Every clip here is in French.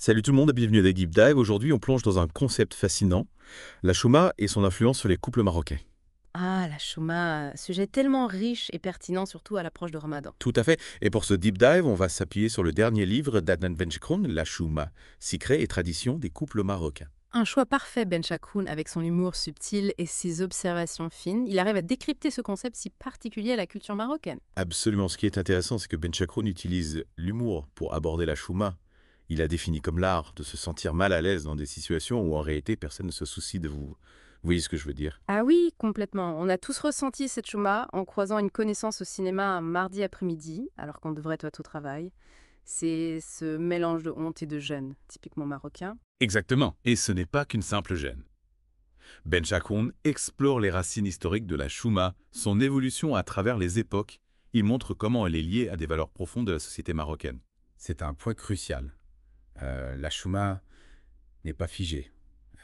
Salut tout le monde et bienvenue à des Deep Dive. Aujourd'hui, on plonge dans un concept fascinant, la chouma et son influence sur les couples marocains. Ah, la chouma, sujet tellement riche et pertinent, surtout à l'approche de Ramadan. Tout à fait. Et pour ce Deep Dive, on va s'appuyer sur le dernier livre d'Adnan Benchikroun, La chouma, secrets et traditions des couples marocains. Un choix parfait, Ben Chakoun, avec son humour subtil et ses observations fines. Il arrive à décrypter ce concept si particulier à la culture marocaine. Absolument. Ce qui est intéressant, c'est que Benchikroun utilise l'humour pour aborder la chouma. Il a défini comme l'art de se sentir mal à l'aise dans des situations où en réalité personne ne se soucie de vous. Vous voyez ce que je veux dire? Ah oui, complètement. On a tous ressenti cette chouma en croisant une connaissance au cinéma un mardi après-midi, alors qu'on devrait être au travail. C'est ce mélange de honte et de gêne, typiquement marocain. Exactement. Et ce n'est pas qu'une simple gêne. Ben Chakoun explore les racines historiques de la chouma, son évolution à travers les époques. Il montre comment elle est liée à des valeurs profondes de la société marocaine. C'est un point crucial. La chouma n'est pas figée.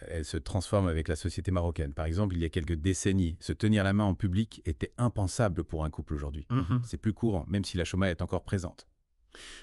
Elle se transforme avec la société marocaine. Par exemple, il y a quelques décennies, se tenir la main en public était impensable pour un couple aujourd'hui. C'est plus courant, même si la chouma est encore présente.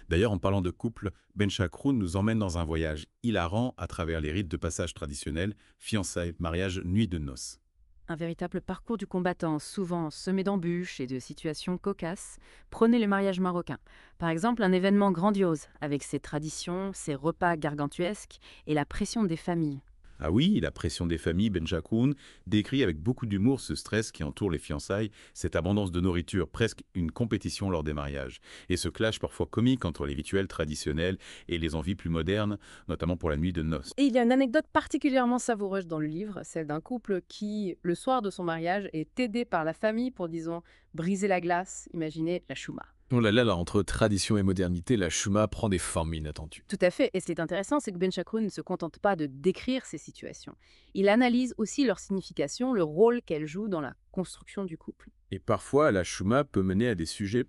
D'ailleurs, en parlant de couple, Ben Chakoun nous emmène dans un voyage hilarant à travers les rites de passage traditionnels, fiançailles, mariage, nuit de noces. Un véritable parcours du combattant, souvent semé d'embûches et de situations cocasses. Prenez le mariage marocain. Par exemple, un événement grandiose, avec ses traditions, ses repas gargantuesques et la pression des familles. Ah oui, la pression des familles, Ben Chakoun décrit avec beaucoup d'humour ce stress qui entoure les fiançailles, cette abondance de nourriture, presque une compétition lors des mariages. Et ce clash parfois comique entre les rituels traditionnels et les envies plus modernes, notamment pour la nuit de noces. Et il y a une anecdote particulièrement savoureuse dans le livre, celle d'un couple qui, le soir de son mariage, est aidé par la famille pour, disons, briser la glace. Imaginez la chouma. Oh là là, là, entre tradition et modernité, la chouma prend des formes inattendues. Tout à fait. Et ce qui est intéressant, c'est que Ben Chakoun ne se contente pas de décrire ces situations. Il analyse aussi leur signification, le rôle qu'elles jouent dans la construction du couple. Et parfois, la chouma peut mener à des sujets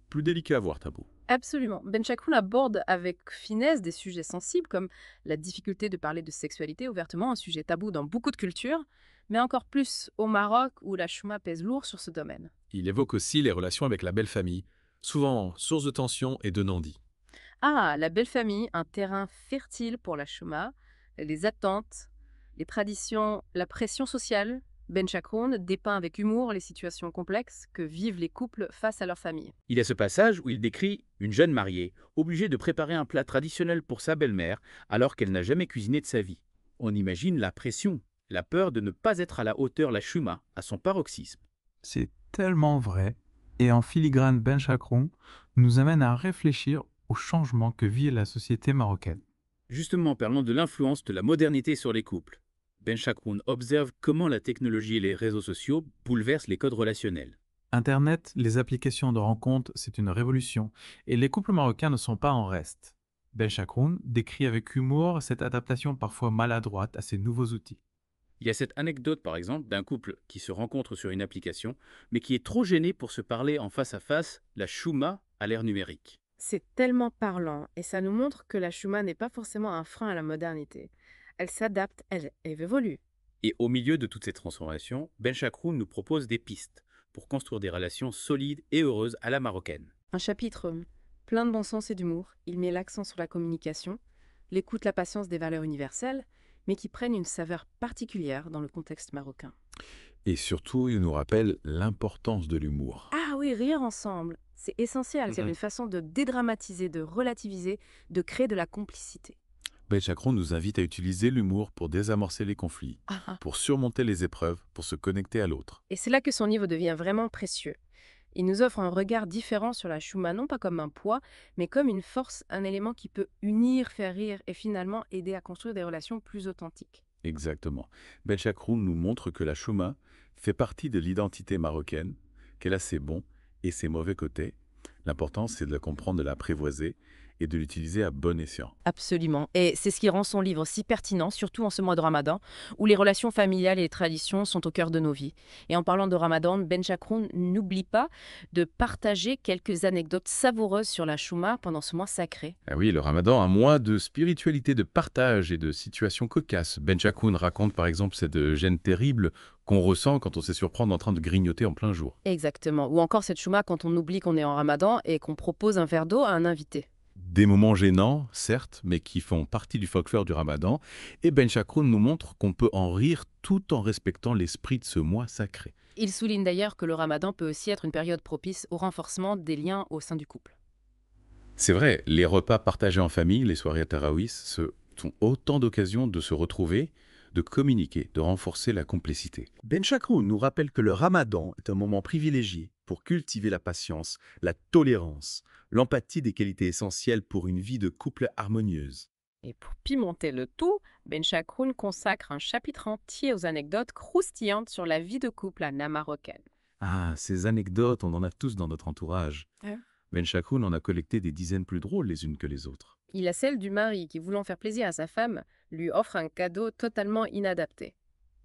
plus délicats, voire tabous. Absolument. Ben Chakoun aborde avec finesse des sujets sensibles comme la difficulté de parler de sexualité ouvertement, un sujet tabou dans beaucoup de cultures, mais encore plus au Maroc où la chouma pèse lourd sur ce domaine. Il évoque aussi les relations avec la belle famille, souvent source de tension et de non-dit. Ah, la belle famille, un terrain fertile pour la chouma, les attentes, les traditions, la pression sociale. Ben Chakoun dépeint avec humour les situations complexes que vivent les couples face à leur famille. Il y a ce passage où il décrit une jeune mariée obligée de préparer un plat traditionnel pour sa belle-mère alors qu'elle n'a jamais cuisiné de sa vie. On imagine la pression, la peur de ne pas être à la hauteur, la chuma, à son paroxysme. C'est tellement vrai, et en filigrane Ben Chakroun nous amène à réfléchir aux changements que vit la société marocaine. Justement, parlant de l'influence de la modernité sur les couples, Ben Chakoun observe comment la technologie et les réseaux sociaux bouleversent les codes relationnels. Internet, les applications de rencontres, c'est une révolution, et les couples marocains ne sont pas en reste. Ben Chakroun décrit avec humour cette adaptation parfois maladroite à ces nouveaux outils. Il y a cette anecdote, par exemple, d'un couple qui se rencontre sur une application, mais qui est trop gêné pour se parler en face à face, la chouma à l'ère numérique. C'est tellement parlant et ça nous montre que la chouma n'est pas forcément un frein à la modernité. Elle s'adapte, elle évolue. Et au milieu de toutes ces transformations, Ben Chakoun nous propose des pistes pour construire des relations solides et heureuses à la marocaine. Un chapitre plein de bon sens et d'humour. Il met l'accent sur la communication, l'écoute, la patience des valeurs universelles, mais qui prennent une saveur particulière dans le contexte marocain. Et surtout, il nous rappelle l'importance de l'humour. Ah oui, rire ensemble, c'est essentiel. C'est une façon de dédramatiser, de relativiser, de créer de la complicité. Ben Chakron nous invite à utiliser l'humour pour désamorcer les conflits, pour surmonter les épreuves, pour se connecter à l'autre. Et c'est là que son livre devient vraiment précieux. Il nous offre un regard différent sur la chouma, non pas comme un poids, mais comme une force, un élément qui peut unir, faire rire et finalement aider à construire des relations plus authentiques. Exactement. Ben Chakroun nous montre que la chouma fait partie de l'identité marocaine, qu'elle a ses bons et ses mauvais côtés. L'important, c'est de la comprendre, de l'apprivoiser et de l'utiliser à bon escient. Absolument. Et c'est ce qui rend son livre si pertinent, surtout en ce mois de Ramadan, où les relations familiales et les traditions sont au cœur de nos vies. Et en parlant de Ramadan, Ben Chakroun n'oublie pas de partager quelques anecdotes savoureuses sur la chouma pendant ce mois sacré. Ah oui, le Ramadan, un mois de spiritualité, de partage et de situations cocasses. Ben Chakroun raconte par exemple cette gêne terrible qu'on ressent quand on se surprend en train de grignoter en plein jour. Exactement. Ou encore cette chouma quand on oublie qu'on est en Ramadan et qu'on propose un verre d'eau à un invité. Des moments gênants, certes, mais qui font partie du folklore du Ramadan, et Ben Chakroun nous montre qu'on peut en rire tout en respectant l'esprit de ce mois sacré. Il souligne d'ailleurs que le Ramadan peut aussi être une période propice au renforcement des liens au sein du couple. C'est vrai, les repas partagés en famille, les soirées à Tarawih, ce sont autant d'occasions de se retrouver, de communiquer, de renforcer la complicité. Ben Chakroun nous rappelle que le Ramadan est un moment privilégié pour cultiver la patience, la tolérance, l'empathie, des qualités essentielles pour une vie de couple harmonieuse. Et pour pimenter le tout, Ben Chakroun consacre un chapitre entier aux anecdotes croustillantes sur la vie de couple à la marocaine. Ah, ces anecdotes, on en a tous dans notre entourage. Ouais. Ben Chakroun en a collecté des dizaines plus drôles les unes que les autres. Il a celle du mari qui, voulant faire plaisir à sa femme, lui offre un cadeau totalement inadapté.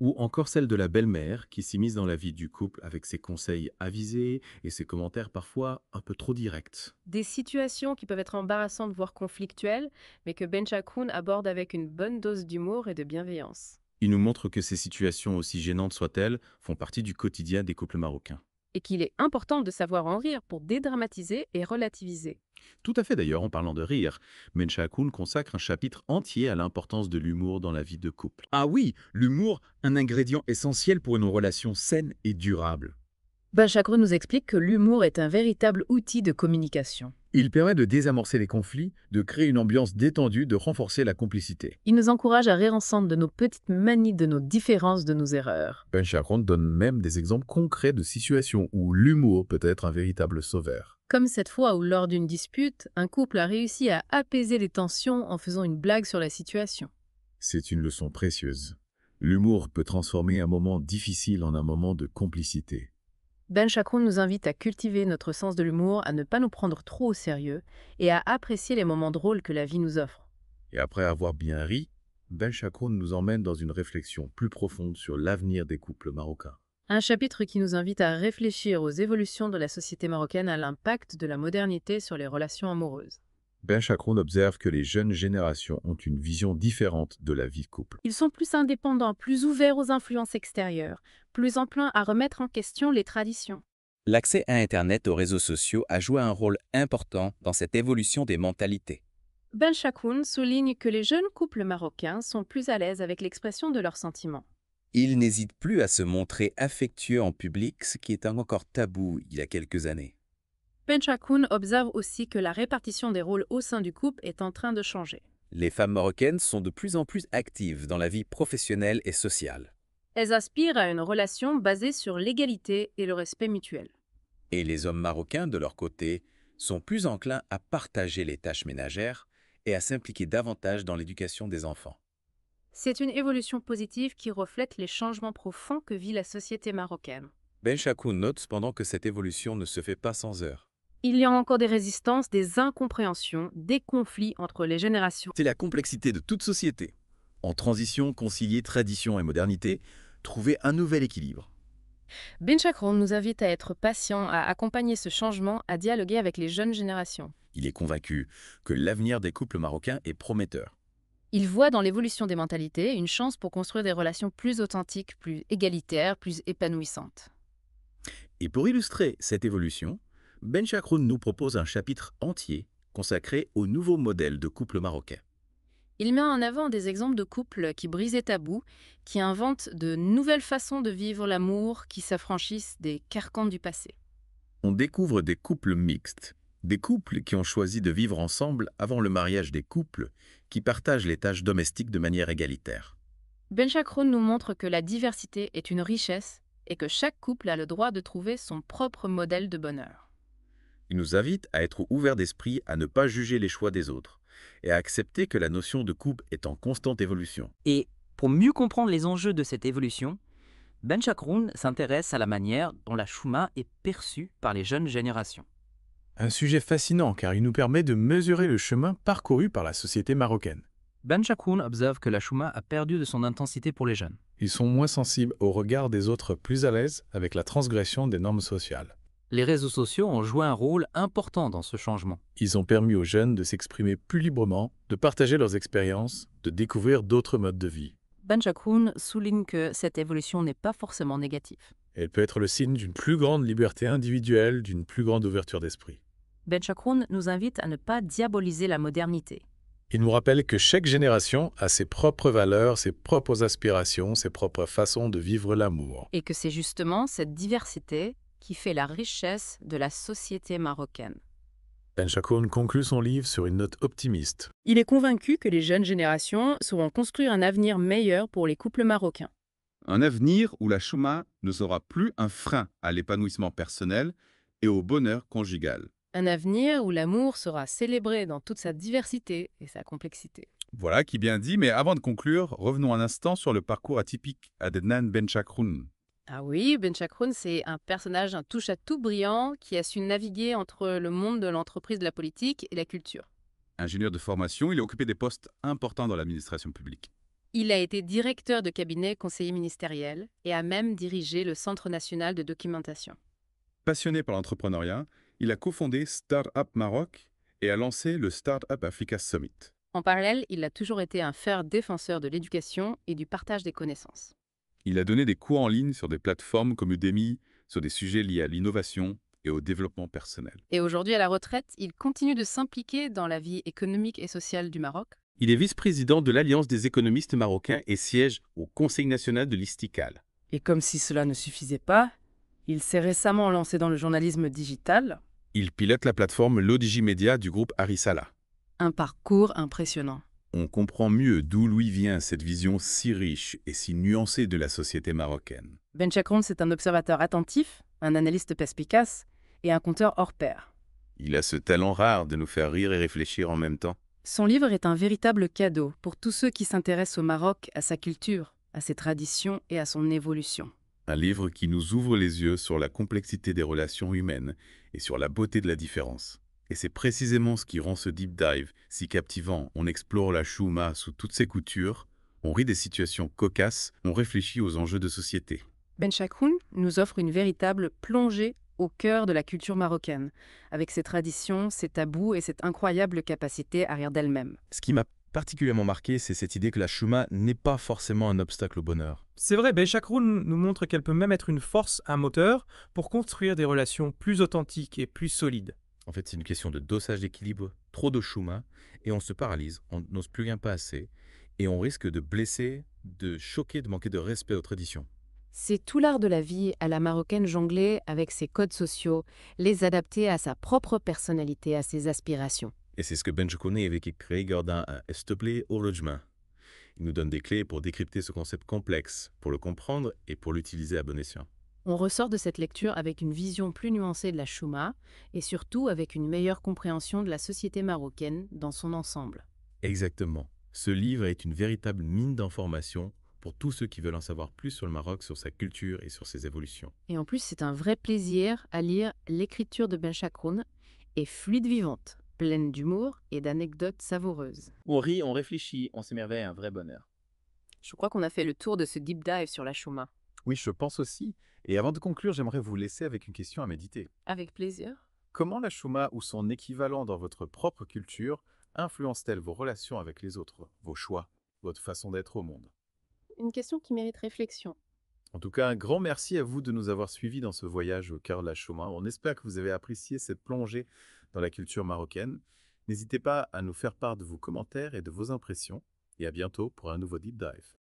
Ou encore celle de la belle-mère qui s'immisce dans la vie du couple avec ses conseils avisés et ses commentaires parfois un peu trop directs. Des situations qui peuvent être embarrassantes voire conflictuelles, mais que Ben Chakroun aborde avec une bonne dose d'humour et de bienveillance. Il nous montre que ces situations, aussi gênantes soient-elles, font partie du quotidien des couples marocains. Et qu'il est important de savoir en rire pour dédramatiser et relativiser. Tout à fait d'ailleurs, en parlant de rire, Ben Chakroun consacre un chapitre entier à l'importance de l'humour dans la vie de couple. Ah oui, l'humour, un ingrédient essentiel pour une relation saine et durable. Ben Chakroun nous explique que l'humour est un véritable outil de communication. Il permet de désamorcer les conflits, de créer une ambiance détendue, de renforcer la complicité. Il nous encourage à rire ensemble de nos petites manies, de nos différences, de nos erreurs. Ben Chakroun donne même des exemples concrets de situations où l'humour peut être un véritable sauveur. Comme cette fois où, lors d'une dispute, un couple a réussi à apaiser les tensions en faisant une blague sur la situation. C'est une leçon précieuse. L'humour peut transformer un moment difficile en un moment de complicité. Ben Chakroun nous invite à cultiver notre sens de l'humour, à ne pas nous prendre trop au sérieux et à apprécier les moments drôles que la vie nous offre. Et après avoir bien ri, Ben Chakroun nous emmène dans une réflexion plus profonde sur l'avenir des couples marocains. Un chapitre qui nous invite à réfléchir aux évolutions de la société marocaine, à l'impact de la modernité sur les relations amoureuses. Ben Chakroun observe que les jeunes générations ont une vision différente de la vie de couple. Ils sont plus indépendants, plus ouverts aux influences extérieures, plus enclins à remettre en question les traditions. L'accès à Internet aux réseaux sociaux a joué un rôle important dans cette évolution des mentalités. Ben Chakroun souligne que les jeunes couples marocains sont plus à l'aise avec l'expression de leurs sentiments. Ils n'hésitent plus à se montrer affectueux en public, ce qui était encore tabou il y a quelques années. Ben Chakroun observe aussi que la répartition des rôles au sein du couple est en train de changer. Les femmes marocaines sont de plus en plus actives dans la vie professionnelle et sociale. Elles aspirent à une relation basée sur l'égalité et le respect mutuel. Et les hommes marocains, de leur côté, sont plus enclins à partager les tâches ménagères et à s'impliquer davantage dans l'éducation des enfants. C'est une évolution positive qui reflète les changements profonds que vit la société marocaine. Ben Chakroun note cependant que cette évolution ne se fait pas sans heurts. Il y a encore des résistances, des incompréhensions, des conflits entre les générations. C'est la complexité de toute société. En transition, concilier tradition et modernité, trouver un nouvel équilibre. Ben Chakroun nous invite à être patient, à accompagner ce changement, à dialoguer avec les jeunes générations. Il est convaincu que l'avenir des couples marocains est prometteur. Il voit dans l'évolution des mentalités une chance pour construire des relations plus authentiques, plus égalitaires, plus épanouissantes. Et pour illustrer cette évolution, Ben Chakroun nous propose un chapitre entier consacré au nouveau modèle de couple marocain. Il met en avant des exemples de couples qui brisent les tabous, qui inventent de nouvelles façons de vivre l'amour, qui s'affranchissent des carcans du passé. On découvre des couples mixtes, des couples qui ont choisi de vivre ensemble avant le mariage, des couples qui partagent les tâches domestiques de manière égalitaire. Ben Chakroun nous montre que la diversité est une richesse et que chaque couple a le droit de trouver son propre modèle de bonheur. Il nous invite à être ouverts d'esprit, à ne pas juger les choix des autres et à accepter que la notion de couple est en constante évolution. Et pour mieux comprendre les enjeux de cette évolution, Ben Chakroun s'intéresse à la manière dont la chouma est perçue par les jeunes générations. Un sujet fascinant car il nous permet de mesurer le chemin parcouru par la société marocaine. Ben Chakroun observe que la chouma a perdu de son intensité pour les jeunes. Ils sont moins sensibles au regard des autres, plus à l'aise avec la transgression des normes sociales. Les réseaux sociaux ont joué un rôle important dans ce changement. Ils ont permis aux jeunes de s'exprimer plus librement, de partager leurs expériences, de découvrir d'autres modes de vie. Ben Chakroun souligne que cette évolution n'est pas forcément négative. Elle peut être le signe d'une plus grande liberté individuelle, d'une plus grande ouverture d'esprit. Benchakroun nous invite à ne pas diaboliser la modernité. Il nous rappelle que chaque génération a ses propres valeurs, ses propres aspirations, ses propres façons de vivre l'amour. Et que c'est justement cette diversité qui fait la richesse de la société marocaine. Benchakroun conclut son livre sur une note optimiste. Il est convaincu que les jeunes générations sauront construire un avenir meilleur pour les couples marocains. Un avenir où la chouma ne sera plus un frein à l'épanouissement personnel et au bonheur conjugal. Un avenir où l'amour sera célébré dans toute sa diversité et sa complexité. Voilà qui bien dit, mais avant de conclure, revenons un instant sur le parcours atypique d'Adnan Benchakroun. Ah oui, Benchakroun, c'est un personnage, un touche-à-tout brillant qui a su naviguer entre le monde de l'entreprise, de la politique et la culture. Ingénieur de formation, il a occupé des postes importants dans l'administration publique. Il a été directeur de cabinet conseiller ministériel et a même dirigé le Centre national de documentation. Passionné par l'entrepreneuriat, il a cofondé Startup Maroc et a lancé le Startup Africa Summit. En parallèle, il a toujours été un fervent défenseur de l'éducation et du partage des connaissances. Il a donné des cours en ligne sur des plateformes comme Udemy, sur des sujets liés à l'innovation et au développement personnel. Et aujourd'hui, à la retraite, il continue de s'impliquer dans la vie économique et sociale du Maroc. Il est vice-président de l'Alliance des économistes marocains et siège au Conseil national de l'Istiqlal. Et comme si cela ne suffisait pas, il s'est récemment lancé dans le journalisme digital. Il pilote la plateforme l'ODJ Media du groupe Arisala. Un parcours impressionnant. On comprend mieux d'où lui vient cette vision si riche et si nuancée de la société marocaine. Benchakroun, c'est un observateur attentif, un analyste perspicace et un conteur hors pair. Il a ce talent rare de nous faire rire et réfléchir en même temps. Son livre est un véritable cadeau pour tous ceux qui s'intéressent au Maroc, à sa culture, à ses traditions et à son évolution. Un livre qui nous ouvre les yeux sur la complexité des relations humaines et sur la beauté de la différence. Et c'est précisément ce qui rend ce deep dive si captivant. On explore la chouma sous toutes ses coutures, on rit des situations cocasses, on réfléchit aux enjeux de société. Benchakroun nous offre une véritable plongée au cœur de la culture marocaine, avec ses traditions, ses tabous et cette incroyable capacité à rire d'elle-même. Ce qui m'a particulièrement marqué, c'est cette idée que la chouma n'est pas forcément un obstacle au bonheur. C'est vrai, Benchakroun nous montre qu'elle peut même être une force, un moteur, pour construire des relations plus authentiques et plus solides. En fait, c'est une question de dosage d'équilibre, trop de chouma, et on se paralyse, on n'ose plus rien pas assez, et on risque de blesser, de choquer, de manquer de respect aux traditions. C'est tout l'art de la vie à la marocaine jongler avec ses codes sociaux, les adapter à sa propre personnalité, à ses aspirations. Et c'est ce que Benchakroun avait créé dans un Estopler au logement. Il nous donne des clés pour décrypter ce concept complexe, pour le comprendre et pour l'utiliser à bon escient. On ressort de cette lecture avec une vision plus nuancée de la chouma et surtout avec une meilleure compréhension de la société marocaine dans son ensemble. Exactement. Ce livre est une véritable mine d'informations pour tous ceux qui veulent en savoir plus sur le Maroc, sur sa culture et sur ses évolutions. Et en plus, c'est un vrai plaisir à lire. L'écriture de Benchakroun est fluide vivante, pleine d'humour et d'anecdotes savoureuses. On rit, on réfléchit, on s'émerveille, un vrai bonheur. Je crois qu'on a fait le tour de ce deep dive sur la chouma. Oui, je pense aussi. Et avant de conclure, j'aimerais vous laisser avec une question à méditer. Avec plaisir. Comment la chouma ou son équivalent dans votre propre culture influence-t-elle vos relations avec les autres, vos choix, votre façon d'être au monde? Une question qui mérite réflexion. En tout cas, un grand merci à vous de nous avoir suivis dans ce voyage au cœur de la chouma. On espère que vous avez apprécié cette plongée dans la culture marocaine. N'hésitez pas à nous faire part de vos commentaires et de vos impressions. Et à bientôt pour un nouveau Deep Dive.